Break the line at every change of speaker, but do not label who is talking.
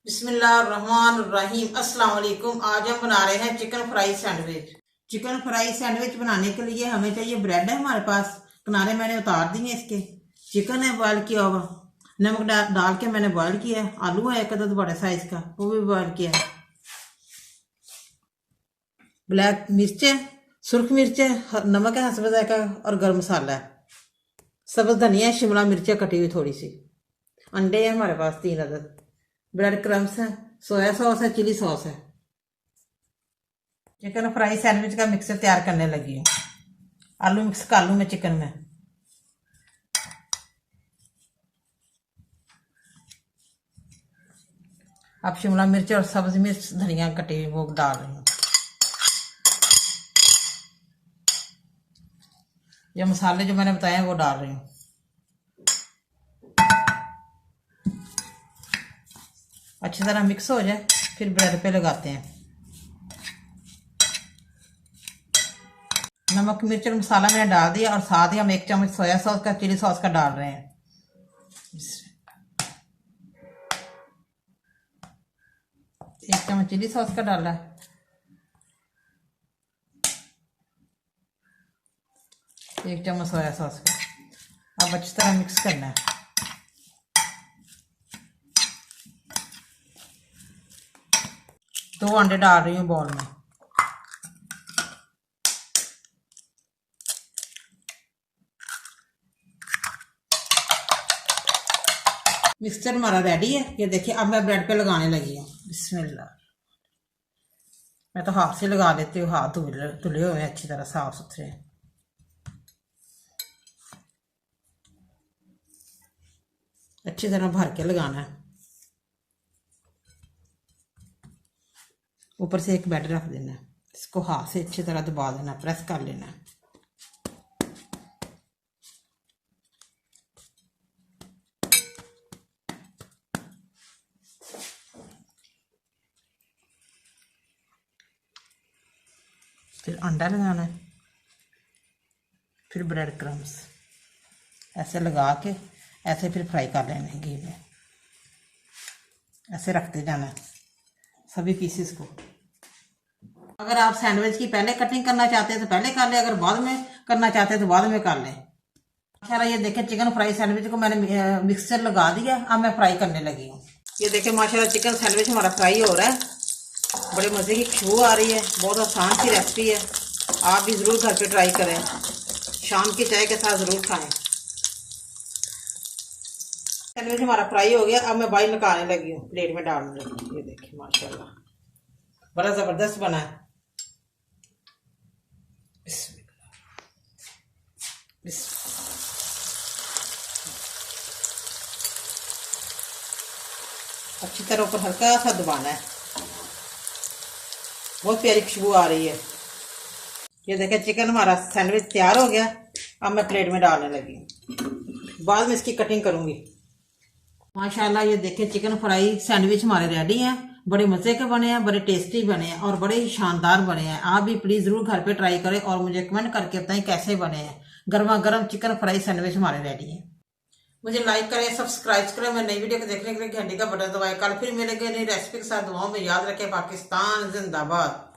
बिस्मिल्लाहिर्रहमानिर्रहीम। अस्सलाम वालेकुम। आज हम बना रहे हैं chicken fry sandwich. Chicken fry sandwich बनाने के लिए हमें चाहिए ब्रेड है हमारे पास, किनारे मैंने उतार दिए इसके। चिकन है बॉयल किया हुआ, नमक डाल के मैंने बॉयल किया है। आलू है एक अदद बड़े साइज का, वो भी बॉयल किया है। ब्लैक मिर्च है, सुर्ख मिर्च है, नमक है हस्ब जायका और गर्म मसाला है। सब्ज धनिया है, शिमला मिर्च है कटी हुई थोड़ी सी। अंडे है हमारे पास 3 अदद। ब्रेड क्रम्स है, सोया सॉस है, चिली सॉस है। चिकन फ्राई सैंडविच का मिक्सर तैयार करने लगी हूँ। आलू मिक्स कर लूँ मैं चिकन में। अब शिमला मिर्च और सब्ज मिर्च धनिया कटी हुई वो डाल रही हूँ। ये मसाले जो मैंने बताए हैं वो डाल रही हूँ। अच्छी तरह मिक्स हो जाए फिर ब्रेड पे लगाते हैं। नमक मिर्च और मसाला मैंने डाल दिया और साथ ही हम 1 चम्मच सोया सॉस का, चिली सॉस का डाल रहे हैं। 1 चम्मच चिली सॉस का डाला है। एक चम्मच सोया सॉस का। अब अच्छी तरह मिक्स करना है। दो अंडे डाल रही हूँ बॉल में। मिक्सचर हमारा रेडी है, ये देखिए। अब मैं ब्रेड पे लगाने लगी हूँ। बिस्मिल्लाह। मैं तो हाथ से लगा लेती हूँ, हाथ धुले हुए अच्छी तरह साफ सुथरे। अच्छी तरह भर के लगाना है। ऊपर से एक ब्रेड रख देना है, इसको हाथ से अच्छी तरह दबा देना, प्रेस कर लेना है। फिर अंडा लगाना है, फिर ब्रेड क्रम्स ऐसे लगा के ऐसे फिर फ्राई कर लेना है घी में। ऐसे रखते जाना है सभी पीसेस को। अगर आप सैंडविच की पहले कटिंग करना चाहते हैं तो पहले कर ले, अगर बाद में करना चाहते हैं तो बाद में कर लें। माशाल्लाह ये देखें चिकन फ्राई सैंडविच को मैंने मिक्सचर लगा दिया। अब मैं फ्राई करने लगी हूँ। ये देखें माशाल्लाह चिकन सैंडविच हमारा फ्राई हो रहा है। बड़े मज़े की खुशबू आ रही है। बहुत आसान सी रेसिपी है, आप भी ज़रूर घर पे ट्राई करें। शाम की चाय के साथ ज़रूर खाएं। सैंडविच हमारा फ्राई हो गया। अब मैं बाई निकालने लगी हूँ, प्लेट में डालने लगी हूँ। ये देखिए माशाल्लाह बड़ा ज़बरदस्त बना है। अच्छी तरह ऊपर हल्का सा दबाना है। बहुत प्यारी खुशबू आ रही है। ये देखें चिकन हमारा सैंडविच तैयार हो गया। अब मैं प्लेट में डालने लगी हूँ, बाद में इसकी कटिंग करूंगी। माशाल्लाह ये देखें चिकन फ्राई सैंडविच हमारे रेडी हैं। बड़े मज़े के बने हैं, बड़े टेस्टी बने हैं और बड़े ही शानदार बने हैं। आप भी प्लीज़ ज़रूर घर पे ट्राई करें और मुझे कमेंट करके बताएं कैसे बने हैं। गर्मा गर्म चिकन फ्राई सैंडविच हमारे रेडी है। मुझे लाइक करें, सब्सक्राइब करें। मैं नई वीडियो को देखने के लिए घंटी का बटन दबाएं। कल फिर मिलेंगे नई रेसिपी के साथ। दुआओं में याद रखें। पाकिस्तान जिंदाबाद।